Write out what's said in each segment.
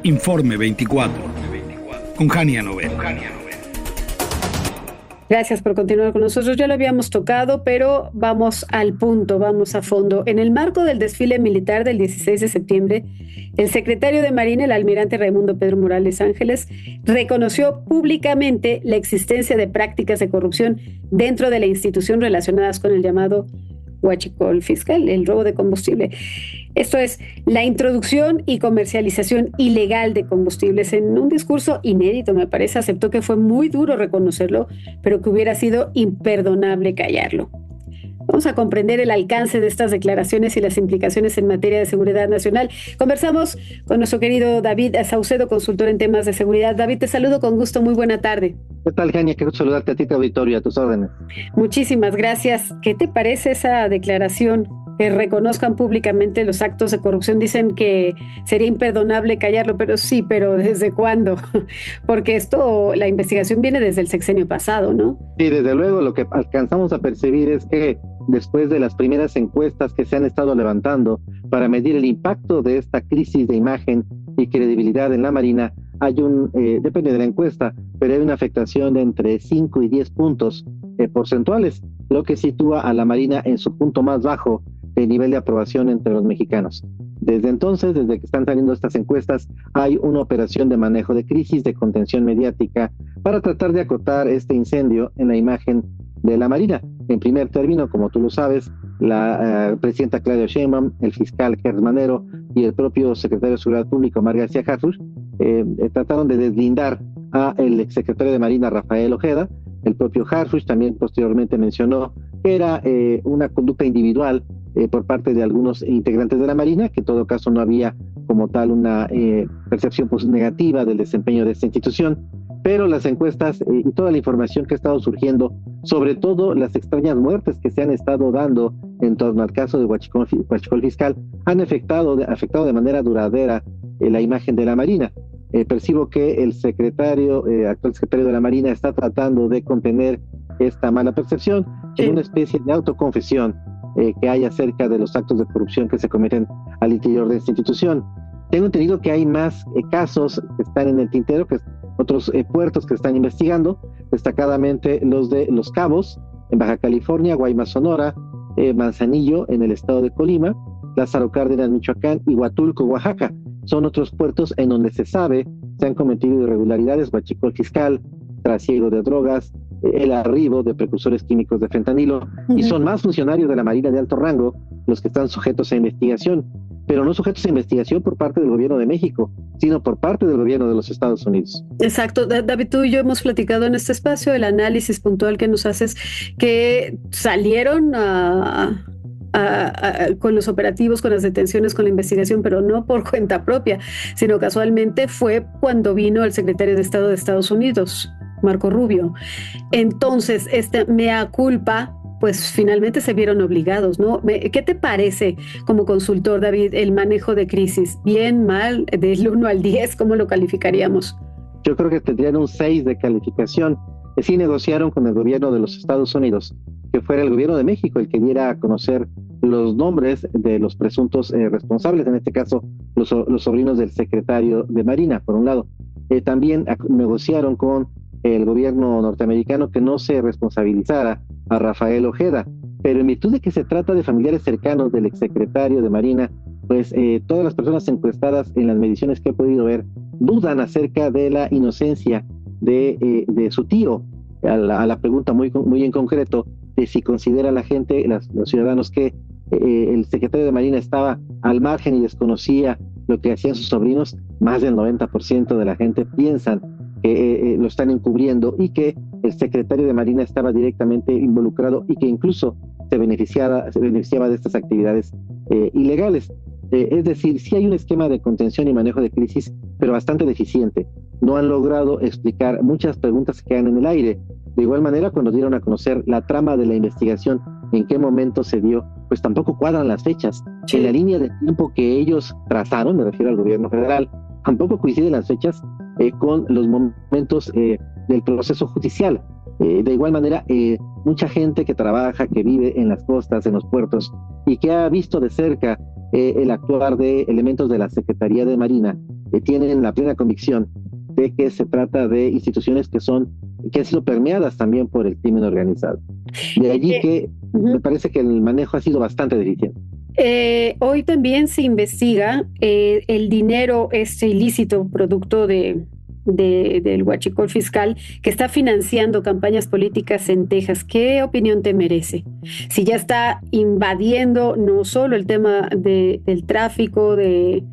Informe 24, con Jania Novel. Gracias por continuar con nosotros. Ya lo habíamos tocado, pero vamos al punto, vamos a fondo. En el marco del desfile militar del 16 de septiembre, el secretario de Marina, el almirante Raimundo Pedro Morales Ángeles, reconoció públicamente la existencia de prácticas de corrupción dentro de la institución relacionadas con el llamado huachicol fiscal, el robo de combustible. Esto es, la introducción y comercialización ilegal de combustibles. En un discurso inédito, me parece, aceptó que fue muy duro reconocerlo, pero que hubiera sido imperdonable callarlo. Vamos a comprender el alcance de estas declaraciones y las implicaciones en materia de seguridad nacional. Conversamos con nuestro querido David Saucedo, consultor en temas de seguridad. David, te saludo con gusto. Muy buena tarde. ¿Qué tal, Jania? Quiero saludarte a ti, tu auditorio, a tus órdenes. Muchísimas gracias. ¿Qué te parece esa declaración? Que reconozcan públicamente los actos de corrupción. Dicen que sería imperdonable callarlo, pero sí, pero ¿desde cuándo? Porque la investigación viene desde el sexenio pasado, ¿no? Sí, desde luego, lo que alcanzamos a percibir es que después de las primeras encuestas que se han estado levantando para medir el impacto de esta crisis de imagen y credibilidad en la Marina, hay depende de la encuesta, pero hay una afectación de entre 5 y 10 puntos porcentuales, lo que sitúa a la Marina en su punto más bajo de nivel de aprobación entre los mexicanos. Desde entonces, desde que están saliendo estas encuestas, hay una operación de manejo de crisis, de contención mediática, para tratar de acotar este incendio en la imagen de la Marina. En primer término, como tú lo sabes, la presidenta Claudia Sheinbaum, el fiscal Gertz Manero y el propio secretario de Seguridad Pública, Omar García Harfuch, trataron de deslindar al exsecretario de Marina, Rafael Ojeda. El propio Harfuch también posteriormente mencionó que era una conducta individual por parte de algunos integrantes de la Marina, que en todo caso no había como tal una percepción negativa del desempeño de esta institución, pero las encuestas y toda la información que ha estado surgiendo, sobre todo las extrañas muertes que se han estado dando en torno al caso de huachicol fiscal, han afectado de manera duradera la imagen de la Marina. Percibo que el actual secretario de la Marina está tratando de contener esta mala percepción en una especie de autoconfesión que hay acerca de los actos de corrupción que se cometen al interior de esta institución. Tengo entendido que hay más casos que están en el tintero, que otros puertos que están investigando, destacadamente los de Los Cabos, en Baja California, Guaymas, Sonora, Manzanillo, en el estado de Colima, Lázaro Cárdenas, Michoacán, y Huatulco, Oaxaca. Son otros puertos en donde se han cometido irregularidades, huachicol fiscal, trasiego de drogas, el arribo de precursores químicos de fentanilo, y son más funcionarios de la Marina de alto rango los que están sujetos a investigación, pero no sujetos a investigación por parte del gobierno de México, sino por parte del gobierno de los Estados Unidos. Exacto. David, tú y yo hemos platicado en este espacio el análisis puntual que nos haces, que salieron con los operativos, con las detenciones, con la investigación, pero no por cuenta propia, sino casualmente fue cuando vino el secretario de Estado de Estados Unidos, Marco Rubio. Entonces, mea culpa, pues finalmente se vieron obligados, ¿no? ¿Qué te parece como consultor, David, el manejo de crisis? ¿Bien, mal? Del 1 al 10, ¿cómo lo calificaríamos? Yo creo que tendrían un 6 de calificación. Sí negociaron con el gobierno de los Estados Unidos que fuera el gobierno de México el que diera a conocer los nombres de los presuntos responsables, en este caso los sobrinos del secretario de Marina, por un lado. También negociaron con el gobierno norteamericano que no se responsabilizara a Rafael Ojeda, pero en virtud de que se trata de familiares cercanos del exsecretario de Marina, pues todas las personas encuestadas en las mediciones que he podido ver dudan acerca de la inocencia de su tío. A la pregunta muy en concreto de si considera la gente, los ciudadanos, que el secretario de Marina estaba al margen y desconocía lo que hacían sus sobrinos, más del 90% de la gente piensan que lo están encubriendo y que el secretario de Marina estaba directamente involucrado y que incluso se beneficiaba de estas actividades ilegales. Es decir, sí hay un esquema de contención y manejo de crisis, pero bastante deficiente. No han logrado explicar muchas preguntas que quedan en el aire. De igual manera, cuando dieron a conocer la trama de la investigación, en qué momento se dio, pues tampoco cuadran las fechas. Sí. En la línea de tiempo que ellos trazaron, me refiero al gobierno federal, tampoco coinciden las fechas con los momentos del proceso judicial. De igual manera, mucha gente que trabaja, que vive en las costas, en los puertos, y que ha visto de cerca el actuar de elementos de la Secretaría de Marina, tienen la plena convicción de que se trata de instituciones que han sido permeadas también por el crimen organizado. De allí que me parece que el manejo ha sido bastante deficiente. Hoy también se investiga el dinero ilícito producto del huachicol fiscal que está financiando campañas políticas en Texas. ¿Qué opinión te merece? Si ya está invadiendo no solo el tema del tráfico de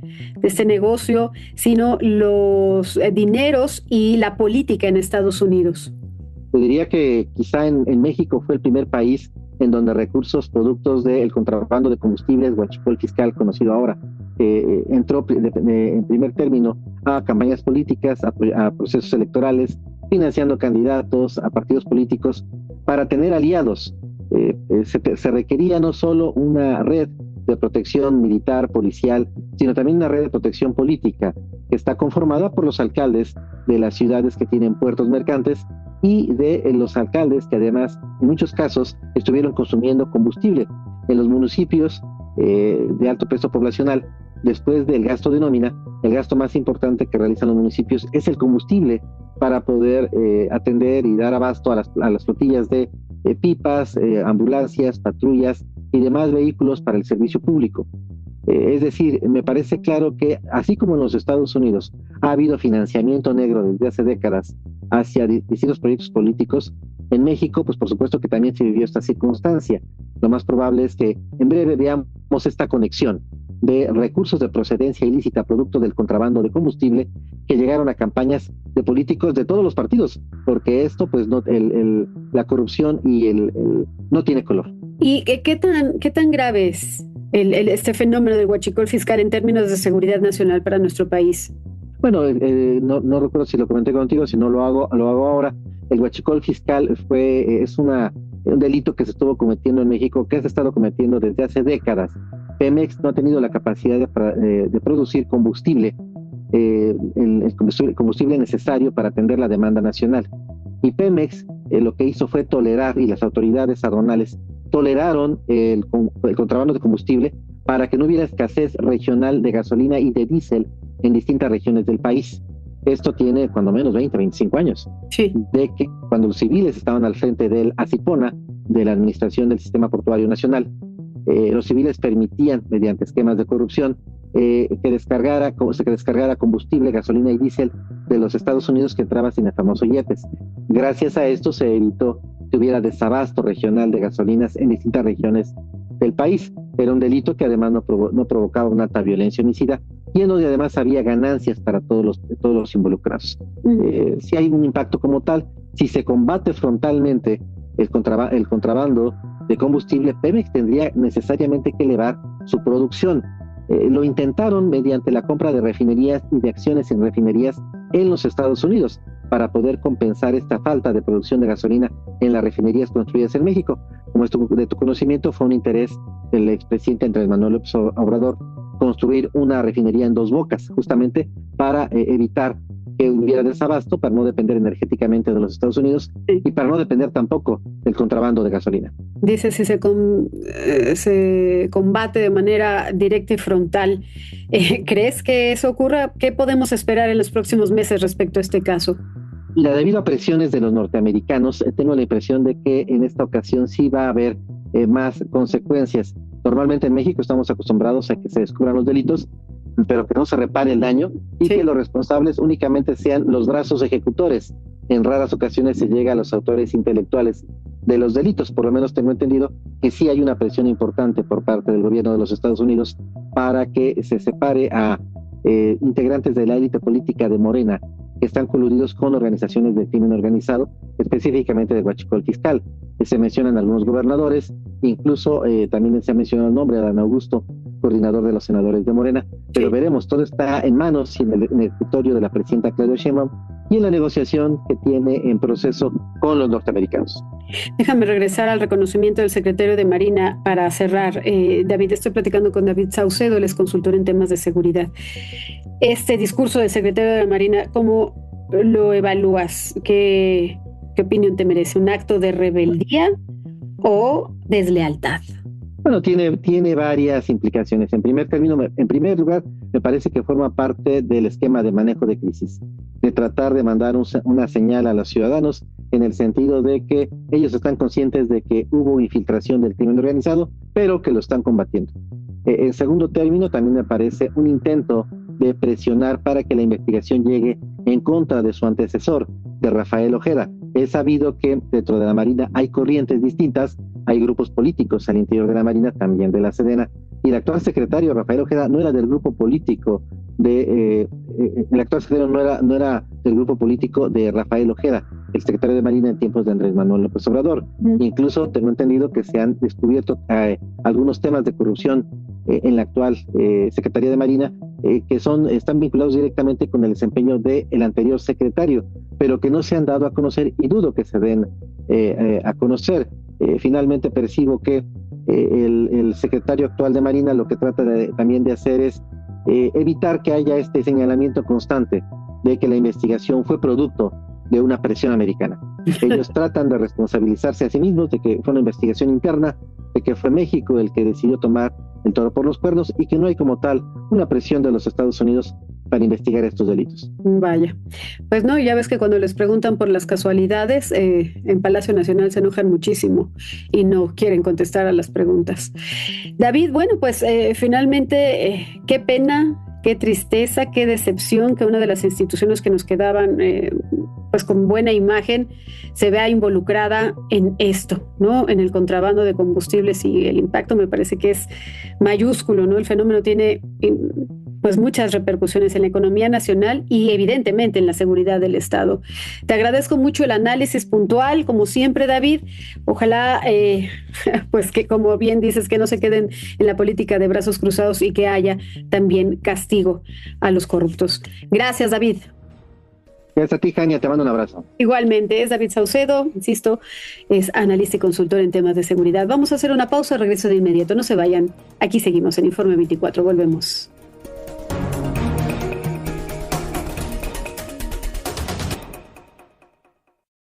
este negocio, sino los dineros y la política en Estados Unidos. Te diría que quizá en México fue el primer país en donde recursos productos del contrabando de combustibles, huachicol fiscal, conocido ahora, entró en primer término a campañas políticas, a procesos electorales, financiando candidatos, a partidos políticos, para tener aliados. Se requería no solo una red de protección militar, policial, sino también una red de protección política, que está conformada por los alcaldes de las ciudades que tienen puertos mercantes y de los alcaldes que además en muchos casos estuvieron consumiendo combustible. En los municipios de alto peso poblacional, después del gasto de nómina, el gasto más importante que realizan los municipios es el combustible para poder atender y dar abasto a las flotillas de pipas, ambulancias, patrullas y demás vehículos para el servicio público. Es decir, me parece claro que así como en los Estados Unidos ha habido financiamiento negro desde hace décadas hacia distintos proyectos políticos, en México, pues por supuesto que también se vivió esta circunstancia. Lo más probable es que en breve veamos esta conexión de recursos de procedencia ilícita producto del contrabando de combustible que llegaron a campañas de políticos de todos los partidos, porque esto, pues, no, la corrupción y no tiene color. ¿Y qué tan grave es este fenómeno del huachicol fiscal en términos de seguridad nacional para nuestro país? Bueno, no recuerdo si lo comenté contigo, si no lo hago ahora. El huachicol fiscal es un delito que se estuvo cometiendo en México, que se ha estado cometiendo desde hace décadas. Pemex no ha tenido la capacidad de producir combustible, el combustible necesario para atender la demanda nacional. Y Pemex lo que hizo fue tolerar, y las autoridades aduanales toleraron el contrabando de combustible para que no hubiera escasez regional de gasolina y de diésel en distintas regiones del país. Esto tiene cuando menos 20, 25 años. Sí. De que cuando los civiles estaban al frente del ASIPONA, de la Administración del Sistema Portuario Nacional, los civiles permitían, mediante esquemas de corrupción, que descargara combustible, gasolina y diésel de los Estados Unidos que entraba sin el famoso IEPES. Gracias a esto se evitó que hubiera desabasto regional de gasolinas en distintas regiones del país. Era un delito que además no provocaba una alta violencia homicida y en donde además había ganancias para todos los involucrados. Si hay un impacto como tal, si se combate frontalmente el contrabando de combustible, Pemex tendría necesariamente que elevar su producción. Lo intentaron mediante la compra de refinerías y de acciones en refinerías en los Estados Unidos para poder compensar esta falta de producción de gasolina en las refinerías construidas en México. Como de tu conocimiento, fue un interés del expresidente Andrés Manuel López Obrador construir una refinería en Dos Bocas, justamente para evitar que hubiera desabasto, para no depender energéticamente de los Estados Unidos y para no depender tampoco del contrabando de gasolina. Dice, si se combate de manera directa y frontal, ¿crees que eso ocurra? ¿Qué podemos esperar en los próximos meses respecto a este caso? Mira, debido a presiones de los norteamericanos, tengo la impresión de que en esta ocasión sí va a haber más consecuencias. Normalmente en México estamos acostumbrados a que se descubran los delitos, pero que no se repare el daño y que los responsables únicamente sean los brazos ejecutores. En raras ocasiones se llega a los autores intelectuales de los delitos. Por lo menos tengo entendido que sí hay una presión importante por parte del gobierno de los Estados Unidos para que se separe a integrantes de la élite política de Morena que están coludidos con organizaciones de crimen organizado, específicamente de huachicol fiscal. Se mencionan algunos gobernadores, incluso también se ha mencionado el nombre de Adán Augusto, coordinador de los senadores de Morena, pero veremos, todo está en manos y en el escritorio de la presidenta Claudia Sheinbaum y en la negociación que tiene en proceso con los norteamericanos. Déjame regresar al reconocimiento del secretario de Marina para cerrar. David, estoy platicando con David Saucedo, él es consultor en temas de seguridad. Este discurso del secretario de Marina, ¿cómo lo evalúas? ¿Qué opinión te merece? ¿Un acto de rebeldía o deslealtad? Bueno, tiene varias implicaciones. En primer lugar, me parece que forma parte del esquema de manejo de crisis, de tratar de mandar una señal a los ciudadanos en el sentido de que ellos están conscientes de que hubo infiltración del crimen organizado, pero que lo están combatiendo. En segundo término, también me parece un intento de presionar para que la investigación llegue en contra de su antecesor, de Rafael Ojeda. Es sabido que dentro de la Marina hay corrientes distintas, hay grupos políticos al interior de la Marina, también de la Sedena, y el actual secretario, Rafael Ojeda, no era del grupo político el actual secretario no era del grupo político de Rafael Ojeda, el secretario de Marina en tiempos de Andrés Manuel López Obrador. Incluso tengo entendido que se han descubierto algunos temas de corrupción en la actual Secretaría de Marina que están vinculados directamente con el desempeño del anterior secretario, pero que no se han dado a conocer y dudo que se den a conocer. Finalmente percibo que el secretario actual de Marina lo que trata también de hacer es evitar que haya este señalamiento constante de que la investigación fue producto de una presión americana. Ellos tratan de responsabilizarse a sí mismos de que fue una investigación interna, de que fue México el que decidió tomar el toro por los cuernos y que no hay como tal una presión de los Estados Unidos para investigar estos delitos. Vaya, pues no, ya ves que cuando les preguntan por las casualidades, en Palacio Nacional se enojan muchísimo y no quieren contestar a las preguntas. David, bueno, pues finalmente, qué pena, qué tristeza, qué decepción que una de las instituciones que nos quedaban pues con buena imagen se vea involucrada en esto, ¿no? En el contrabando de combustibles, y el impacto me parece que es mayúsculo, ¿no? El fenómeno tiene pues muchas repercusiones en la economía nacional y evidentemente en la seguridad del Estado. Te agradezco mucho el análisis puntual, como siempre, David. Ojalá, pues que como bien dices, que no se queden en la política de brazos cruzados y que haya también castigo a los corruptos. Gracias, David. Gracias a ti, Jania, te mando un abrazo. Igualmente, es David Saucedo, insisto, es analista y consultor en temas de seguridad. Vamos a hacer una pausa, regreso de inmediato, no se vayan. Aquí seguimos en Informe 24, volvemos.